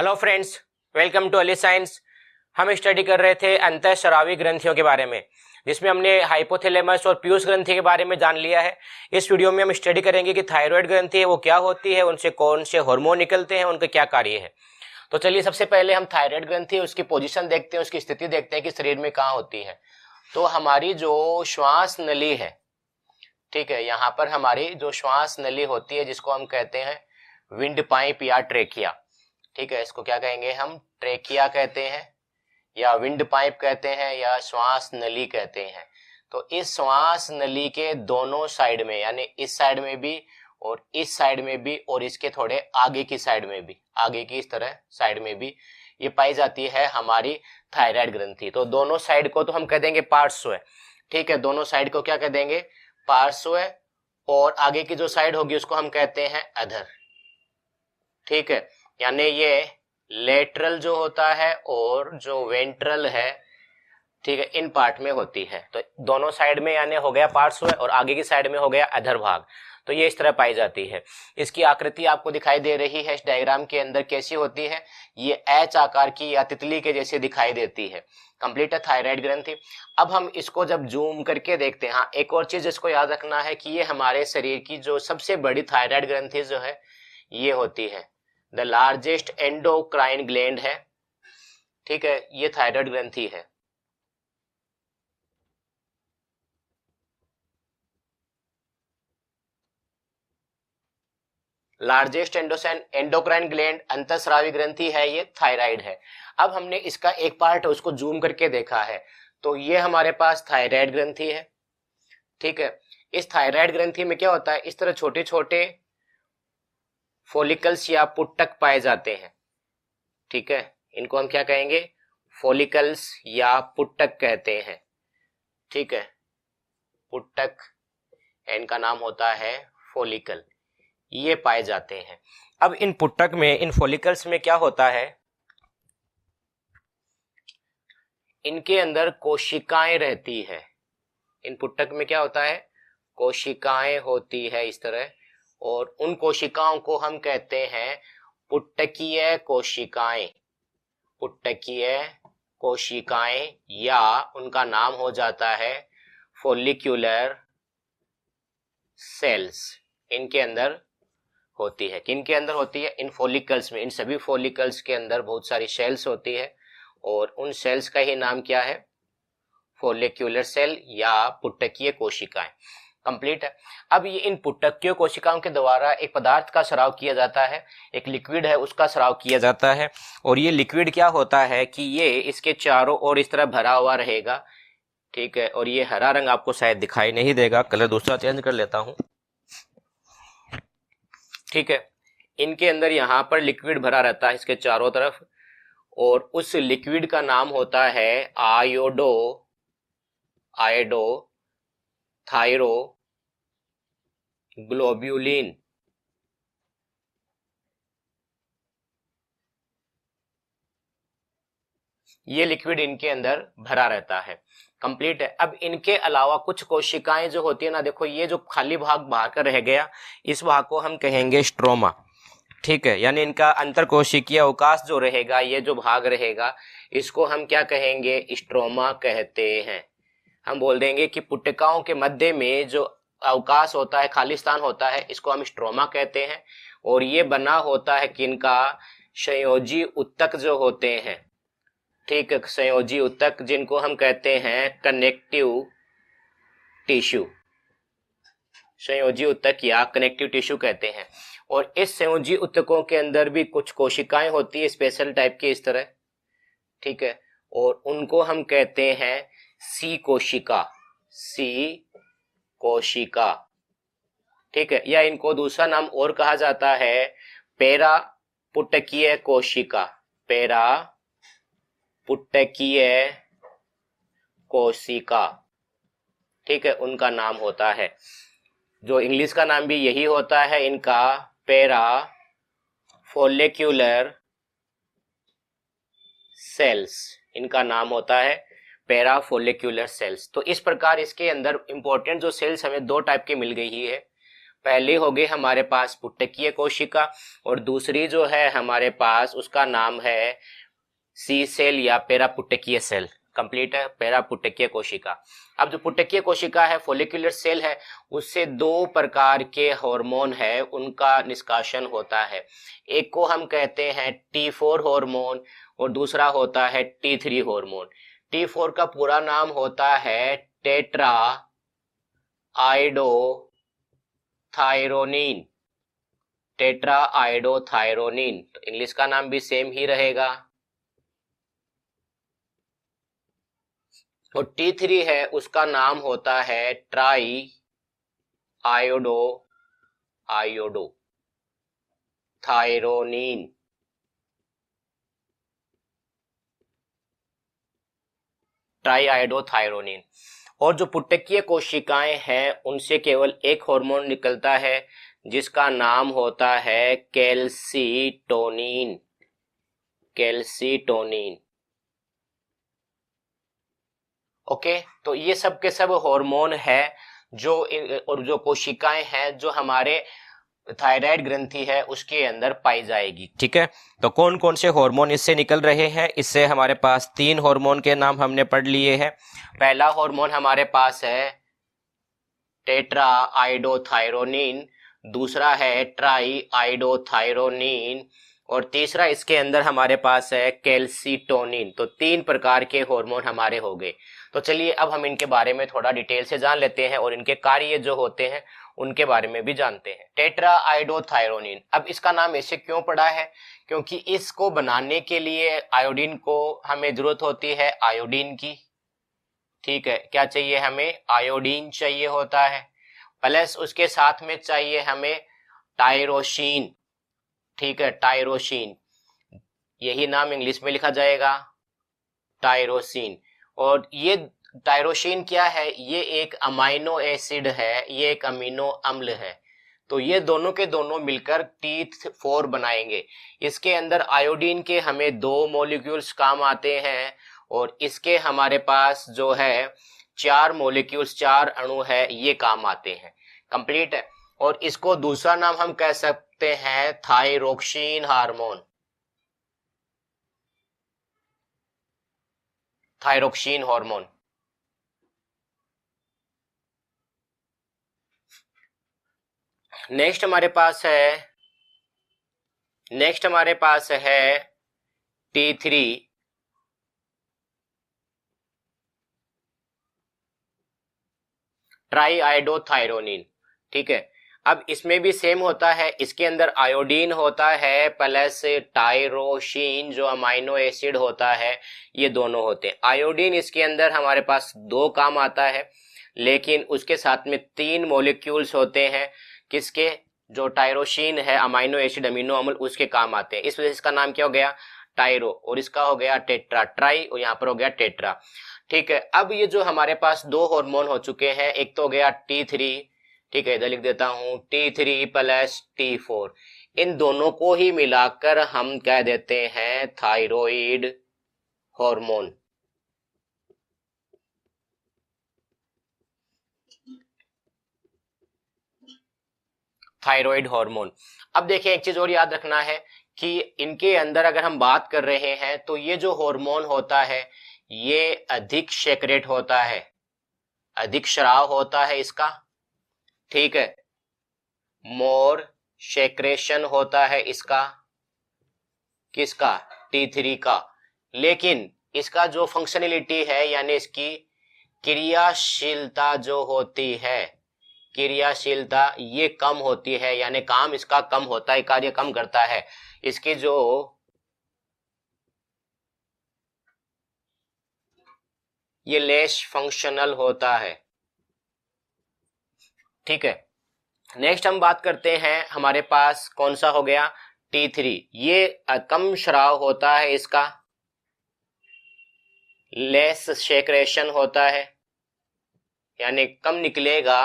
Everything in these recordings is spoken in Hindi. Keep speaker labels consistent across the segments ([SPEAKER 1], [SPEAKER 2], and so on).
[SPEAKER 1] Hello friends, welcome to Ali science. हम स्टडी कर रहे थे अंतःस्रावी ग्रंथियों के बारे में, जिसमें हमने हाइपोथैलेमस और पीयूष ग्रंथि के बारे में जान लिया है। इस वीडियो में हम स्टडी करेंगे कि थायराइड ग्रंथि है वो क्या होती है, उनसे कौन से हार्मोन निकलते हैं, उनका क्या कार्य है। तो चलिए सबसे पहले हम थायराइड ग्रंथि उसकी पोजीशन देखते हैं, उसकी स्थिति देखते हैं कि शरीर में कहाँ होती है। तो हमारी जो श्वास नली है, ठीक है, यहाँ पर हमारी जो श्वास नली होती है जिसको हम कहते हैं विंड पाइप या ट्रेकिया, ठीक है, इसको क्या कहेंगे हम, ट्रेकिया कहते हैं या विंड पाइप कहते हैं या श्वास नली कहते हैं। तो इस श्वास नली के दोनों साइड में, यानी इस साइड में भी और इस साइड में भी और इसके थोड़े आगे की साइड में भी, आगे की इस तरह साइड में भी ये पाई जाती है हमारी थायराइड ग्रंथि। तो दोनों साइड को तो हम कह देंगे पार्श्व, ठीक है, दोनों साइड को क्या कह देंगे, पार्श्व, और आगे की जो साइड होगी उसको हम कहते हैं अधर, ठीक है। यानी ये लेटरल जो होता है और जो वेंट्रल है, ठीक है, इन पार्ट में होती है। तो दोनों साइड में यानी हो गया पार्श्व और आगे की साइड में हो गया अधर भाग। तो ये इस तरह पाई जाती है। इसकी आकृति आपको दिखाई दे रही है इस डायग्राम के अंदर, कैसी होती है, ये एच आकार की या तितली के जैसे दिखाई देती है। कंप्लीट है थायराइड ग्रंथि। अब हम इसको जब जूम करके देखते हैं, हाँ एक और चीज इसको याद रखना है कि ये हमारे शरीर की जो सबसे बड़ी थायराइड ग्रंथि जो है ये होती है द लार्जेस्ट एंडोक्राइन ग्लैंड है, ठीक है, ये थायराइड ग्रंथि है। लार्जेस्ट एंडोक्राइन ग्लैंड अंतःस्रावी ग्रंथि है, ये थायराइड है। अब हमने इसका एक पार्ट उसको जूम करके देखा है, तो ये हमारे पास थायराइड ग्रंथि है, ठीक है। इस थायराइड ग्रंथि में क्या होता है, इस तरह छोटे छोटे फॉलिकल्स या पुट्टक पाए जाते हैं, ठीक है, इनको हम क्या कहेंगे, फॉलिकल्स या पुट्टक कहते हैं, ठीक है, पुट्टक, इनका नाम होता है फॉलिकल, ये पाए जाते हैं। अब इन पुट्टक में, इन फॉलिकल्स में क्या होता है, इनके अंदर कोशिकाएं रहती है। इन पुट्टक में क्या होता है, कोशिकाएं होती है इस तरह, और उन कोशिकाओं को हम कहते हैं पुट्टकीय कोशिकाएं, पुट्टकीय कोशिकाएं, या उनका नाम हो जाता है फॉलिक्यूलर सेल्स। इनके अंदर होती है, किनके अंदर होती है, इन फॉलिकल्स में, इन सभी फॉलिकल्स के अंदर बहुत सारी सेल्स होती है, और उन सेल्स का ही नाम क्या है, फॉलिक्यूलर सेल या पुट्टकीय कोशिकाएं। कंप्लीट है। अब ये इन पुट्टकीय कोशिकाओं के द्वारा एक पदार्थ का स्राव किया जाता है, एक लिक्विड है उसका स्राव किया जाता है, और ये लिक्विड क्या होता है कि ये इसके चारों ओर इस तरह भरा हुआ रहेगा, ठीक है, और ये हरा रंग आपको शायद दिखाई नहीं देगा, कलर दूसरा चेंज कर लेता हूं, ठीक है। इनके अंदर यहाँ पर लिक्विड भरा रहता है इसके चारों तरफ, और उस लिक्विड का नाम होता है आयोडो थायरो ग्लोब्यूलिन। ये लिक्विड इनके अंदर भरा रहता है। कंप्लीट है। अब इनके अलावा कुछ कोशिकाएं जो होती है ना, देखो ये जो खाली भाग बाहर का रह गया, इस भाग को हम कहेंगे स्ट्रोमा, ठीक है, यानी इनका अंतर कोशिकीय अवकाश जो रहेगा, ये जो भाग रहेगा इसको हम क्या कहेंगे, स्ट्रोमा कहते हैं। हम बोल देंगे कि पुट्टिकाओं के मध्य में जो अवकाश होता है, खाली स्थान होता है, इसको हम स्ट्रोमा कहते हैं, और ये बना होता है किनका, संयोजी उत्तक जो होते हैं, ठीक है, संयोजी उत्तक, जिनको हम कहते हैं कनेक्टिव टिश्यू, संयोजी उत्तक या कनेक्टिव टिश्यू कहते हैं। और इस संयोजी उत्तकों के अंदर भी कुछ कोशिकाएं होती है स्पेशल टाइप की इस तरह, ठीक है, और उनको हम कहते हैं सी कोशिका, ठीक है, या इनको दूसरा नाम और कहा जाता है पैरा पुट्टकीय कोशिका, पैरा पुट्टकीय कोशिका, ठीक है, उनका नाम होता है, जो इंग्लिश का नाम भी यही होता है इनका, पैरा फॉलिक्यूलर सेल्स, इनका नाम होता है पैरा फॉलिक्यूलर सेल्स। तो इस प्रकार इसके अंदर इंपॉर्टेंट जो सेल्स हमें दो टाइप की मिल गई है, पहली होगी हमारे पास पुटकीय कोशिका और दूसरी जो है हमारे पास उसका नाम है सी सेल या पेरापुटकीय सेल। कंप्लीट है, पेरापुटकीय कोशिका। अब जो पुटकीय कोशिका है, फोलिकुलर सेल है, उससे दो प्रकार के हार्मोन है उनका निष्कासन होता है। एक को हम कहते हैं T4 हार्मोन और दूसरा होता है T3 हार्मोन। T4 का पूरा नाम होता है टेट्रा आइडोथायरोनिन। टेट्रा आइडोथायरोनिन, तो इंग्लिश का नाम भी सेम ही रहेगा। और T3 है उसका नाम होता है triiodothyronine. Triiodothyronine. और जो पुटकीय कोशिकाएं हैं उनसे केवल एक हार्मोन निकलता है जिसका नाम होता है कैल्सीटोनिन। कैल्सीटोनिन। ओके, तो ये सब के सब हार्मोन है जो और जो कोशिकाएं हैं जो हमारे थायराइड ग्रंथि है उसके अंदर पाई जाएगी। ठीक है, तो कौन कौन से हार्मोन इससे निकल रहे हैं? इससे हमारे पास 3 हार्मोन के नाम हमने पढ़ लिए हैं। पहला हार्मोन हमारे पास है टेट्रा आइडोथायरोनिन, दूसरा है ट्राई आइडोथायरोनिन और तीसरा इसके अंदर हमारे पास है कैल्सीटोनिन। तो 3 प्रकार के हार्मोन हमारे हो गए। तो चलिए अब हम इनके बारे में थोड़ा डिटेल से जान लेते हैं और इनके कार्य जो होते हैं उनके बारे में भी जानते हैं। टेट्रा आइडोथायरोनिन, अब इसका नाम ऐसे क्यों पड़ा है? क्योंकि इसको बनाने के लिए आयोडीन को हमें जरूरत होती है, आयोडीन की। ठीक है, क्या चाहिए हमें? आयोडीन चाहिए होता है, प्लस उसके साथ में चाहिए हमें टायरोसिन। ठीक है, टायरोसिन, यही नाम इंग्लिश में लिखा जाएगा टायरोसिन। और ये टायरोसिन क्या है? ये एक अमाइनो एसिड है, ये एक अमीनो अम्ल है। तो ये दोनों के दोनों मिलकर T4 बनाएंगे। इसके अंदर आयोडीन के हमें 2 मॉलिक्यूल्स काम आते हैं और इसके हमारे पास जो है 4 मॉलिक्यूल्स, 4 अणु है, ये काम आते हैं। कंप्लीट है। और इसको दूसरा नाम हम कह सकते हैं thyroxine hormone. Thyroxine hormone. Next हमारे पास है T3 ट्राई आइडोथायरोनिन। ठीक है, अब इसमें भी सेम होता है, इसके अंदर आयोडीन होता है प्लस टायरोसिन जो अमाइनो एसिड होता है, ये दोनों होते हैं। आयोडीन इसके अंदर हमारे पास 2 काम आता है, लेकिन उसके साथ में 3 मॉलिक्यूल्स होते हैं। किसके? जो टायरोसिन है, अमाइनो एसिड, अमीनो अम्ल, उसके काम आते हैं। इस वजह से इसका नाम क्या हो गया? टायरो, और इसका हो गया टेट्रा। ट्राई और यहाँ पर हो गया टेट्रा। ठीक है, अब ये जो हमारे पास 2 हार्मोन हो चुके हैं, एक तो हो गया T3, ठीक है, इधर लिख देता हूं T3 प्लस T4, इन दोनों को ही मिलाकर हम कह देते हैं थायराइड हार्मोन। Thyroid hormone. अब देखिए एक चीज और याद रखना है कि इनके अंदर अगर हम बात कर रहे हैं तो ये जो हार्मोन होता है ये अधिक सेक्रेट होता है, अधिक स्राव होता है इसका। ठीक है, मोर सेक्रेशन होता है इसका। किसका? T3 का। लेकिन इसका जो फंक्शनलिटी है यानी इसकी क्रियाशीलता जो होती है, क्रियाशीलता ये कम होती है, यानी काम इसका कम होता है, कार्य कम करता है। इसकी जो ये लेस फंक्शनल होता है। ठीक है, नेक्स्ट हम बात करते हैं, हमारे पास कौन सा हो गया? T3, ये कम स्राव होता है इसका, लेस सेक्रेशन होता है, यानी कम निकलेगा,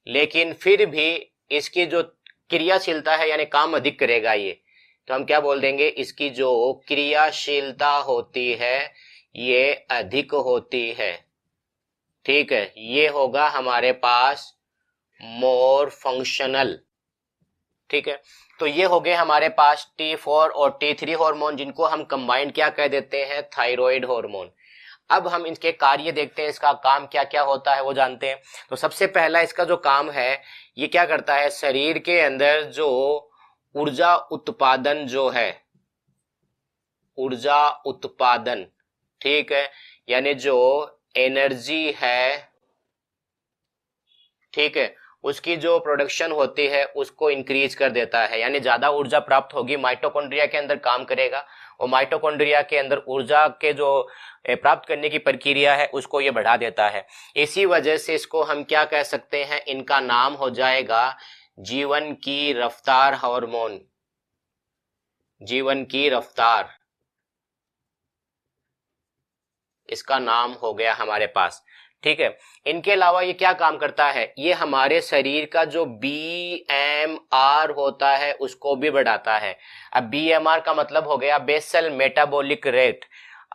[SPEAKER 1] लेकिन फिर भी इसकी जो क्रियाशीलता है यानी काम अधिक करेगा ये। तो हम क्या बोल देंगे? इसकी जो क्रियाशीलता होती है ये अधिक होती है। ठीक है, ये होगा हमारे पास मोर फंक्शनल। ठीक है, तो ये हो गए हमारे पास T4 और T3 हार्मोन, जिनको हम कंबाइंड क्या कह देते हैं, थायराइड हार्मोन। अब हम इनके कार्य देखते हैं, इसका काम क्या क्या होता है वो जानते हैं। तो सबसे पहला इसका जो काम है, ये क्या करता है, शरीर के अंदर जो ऊर्जा उत्पादन जो है, ऊर्जा उत्पादन, ठीक है, यानी जो एनर्जी है, ठीक है, उसकी जो प्रोडक्शन होती है उसको इंक्रीज कर देता है, यानी ज्यादा ऊर्जा प्राप्त होगी, माइटोकॉन्ड्रिया के अंदर काम करेगा और माइटोकॉन्ड्रिया के अंदर ऊर्जा के जो प्राप्त करने की प्रक्रिया है उसको ये बढ़ा देता है। इसी वजह से इसको हम क्या कह सकते हैं, इनका नाम हो जाएगा जीवन की रफ्तार हार्मोन, जीवन की रफ्तार, इसका नाम हो गया हमारे पास। ठीक है, इनके अलावा ये क्या काम करता है, ये हमारे शरीर का जो BMR होता है उसको भी बढ़ाता है। अब BMR का मतलब हो गया बेसल मेटाबॉलिक रेट,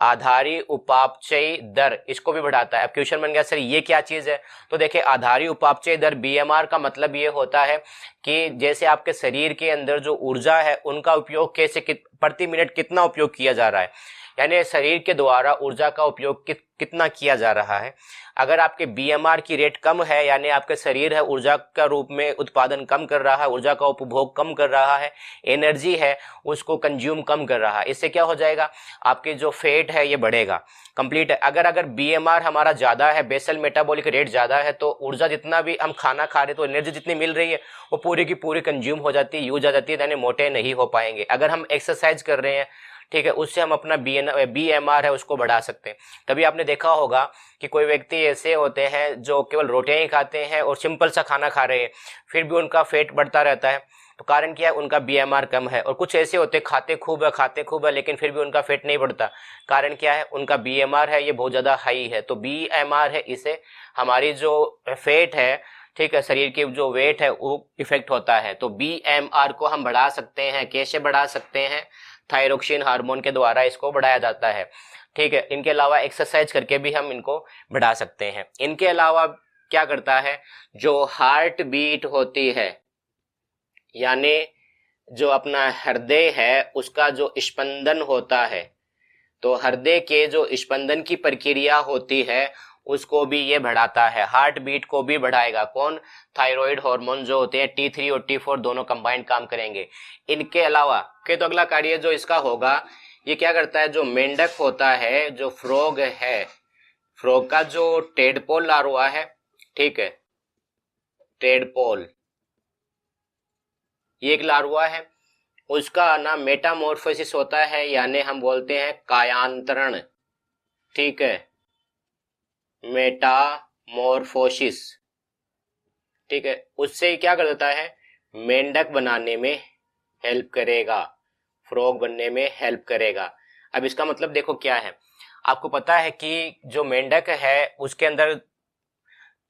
[SPEAKER 1] आधारी उपापचय दर, इसको भी बढ़ाता है। अब क्वेश्चन बन गया सर ये क्या चीज है, तो देखिए आधारी उपापचय दर BMR का मतलब ये होता है कि जैसे आपके शरीर के अंदर जो ऊर्जा है उनका उपयोग कैसे प्रति मिनट कितना उपयोग किया जा रहा है, यानी शरीर के द्वारा ऊर्जा का उपयोग कितना किया जा रहा है। अगर आपके BMR की रेट कम है, यानी आपके शरीर है ऊर्जा का रूप में उत्पादन कम कर रहा है, ऊर्जा का उपभोग कम कर रहा है, एनर्जी है उसको कंज्यूम कम कर रहा है, इससे क्या हो जाएगा, आपके जो फैट है ये बढ़ेगा। कंप्लीट है। अगर BMR हमारा ज्यादा है, बेसल मेटाबॉलिक रेट ज्यादा है, तो ऊर्जा जितना भी हम खाना खा रहे, तो एनर्जी जितनी मिल रही है वो पूरी की पूरी कंज्यूम हो जाती है, यूज आ जाती है, यानी मोटे नहीं हो पाएंगे। अगर हम एक्सरसाइज कर रहे हैं, ठीक है, उससे हम अपना BMR है उसको बढ़ा सकते हैं। तभी आपने देखा होगा कि कोई व्यक्ति ऐसे होते हैं जो केवल रोटियां ही खाते हैं और सिंपल सा खाना खा रहे हैं, फिर भी उनका फैट बढ़ता रहता है। तो कारण क्या है, उनका BMR कम है। और कुछ ऐसे होते हैं खाते खूब है लेकिन फिर भी उनका फैट नहीं बढ़ता, कारण क्या है, उनका BMR है ये बहुत ज्यादा हाई है। तो BMR है, इसे हमारी जो फैट है, ठीक है, शरीर की जो वेट है वो इफेक्ट होता है। तो BMR को हम बढ़ा सकते हैं, कैसे बढ़ा सकते हैं, थायरोक्सिन हार्मोन के द्वारा इसको बढ़ाया जाता है। ठीक है, इनके अलावा एक्सरसाइज करके भी हम इनको बढ़ा सकते हैं। इनके अलावा क्या करता है, जो हार्ट बीट होती है, यानी जो अपना हृदय है उसका जो स्पंदन होता है, तो हृदय के जो स्पंदन की प्रक्रिया होती है उसको भी ये बढ़ाता है, हार्ट बीट को भी बढ़ाएगा। कौन, थायराइड हार्मोन जो होते हैं T3 और T4 दोनों कंबाइंड काम करेंगे। इनके अलावा के तो अगला कार्य जो इसका होगा, ये क्या करता है, जो मेंढक होता है, जो फ्रॉग है, फ्रॉग का जो टेडपोल लार्वा है, ठीक है, टेडपोल ये एक लार्वा है, उसका ना मेटामॉर्फोसिस होता है, यानी हम बोलते हैं कायांतरण, ठीक है, मेटामॉर्फोसिस, ठीक है, उससे क्या कर देता है, मेंढक बनाने में हेल्प करेगा, फ्रॉग बनने में हेल्प करेगा। अब इसका मतलब देखो क्या है, आपको पता है कि जो मेंढक है उसके अंदर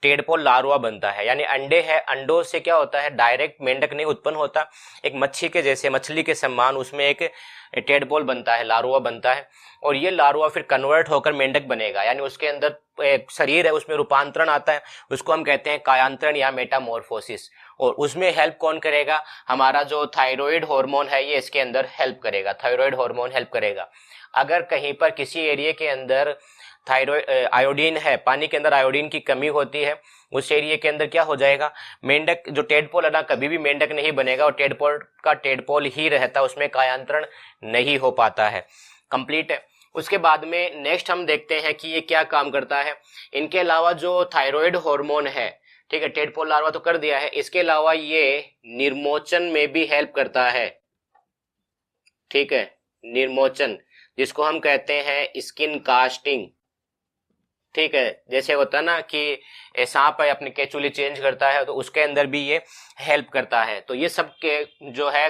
[SPEAKER 1] टेडपोल लार्वा बनता है, यानी अंडे है, अंडों से क्या होता है, डायरेक्ट मेंढक नहीं उत्पन्न होता, एक मच्छी के जैसे, मछली के समान उसमें एक टेडपोल बनता है, लार्वा बनता है, और ये लार्वा फिर कन्वर्ट होकर मेंढक बनेगा, यानी उसके अंदर एक शरीर है उसमें रूपांतरण आता है, उसको हम कहते हैं कायांतरण या मेटामॉर्फोसिस। और उसमें हेल्प कौन करेगा, हमारा जो थायराइड हार्मोन है ये इसके अंदर हेल्प करेगा, थायराइड हार्मोन हेल्प करेगा। अगर कहीं पर किसी एरिया के अंदर थायराइड आयोडीन है, पानी के अंदर आयोडीन की कमी होती है, उस एरिया के अंदर क्या हो जाएगा, मेंढक जो टेडपोल है ना, कभी भी मेंढक नहीं बनेगा, और टेडपोल का टेडपोल ही रहता है, उसमें कायांतरण नहीं हो पाता है। कंप्लीट है। उसके बाद में नेक्स्ट हम देखते हैं कि ये क्या काम करता है। इनके अलावा जो थायराइड हार्मोन है, ठीक है, टेडपोल लार्वा तो कर दिया है, इसके अलावा ये निर्मोचन में भी हेल्प करता है, ठीक है, निर्मोचन, जिसको हम कहते हैं स्किन कास्टिंग, ठीक है, जैसे होता है ना कि सांप है अपनी केचुली चेंज करता है, तो उसके अंदर भी ये हेल्प करता है। तो ये सब के जो है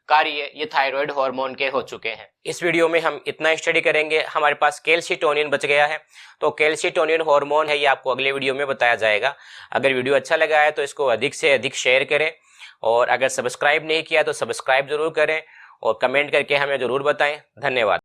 [SPEAKER 1] कार्य ये थायराइड हार्मोन के हो चुके हैं। इस वीडियो में हम इतना स्टडी करेंगे। हमारे पास कैल्सिटोनिन बच गया है, तो कैल्सिटोनिन हार्मोन है ये आपको अगले वीडियो में बताया जाएगा। अगर वीडियो अच्छा लगा है तो इसको अधिक से अधिक शेयर करें, और अगर सब्सक्राइब नहीं किया तो सब्सक्राइब जरूर करें, और कमेंट करके हमें जरूर बताएं। धन्यवाद।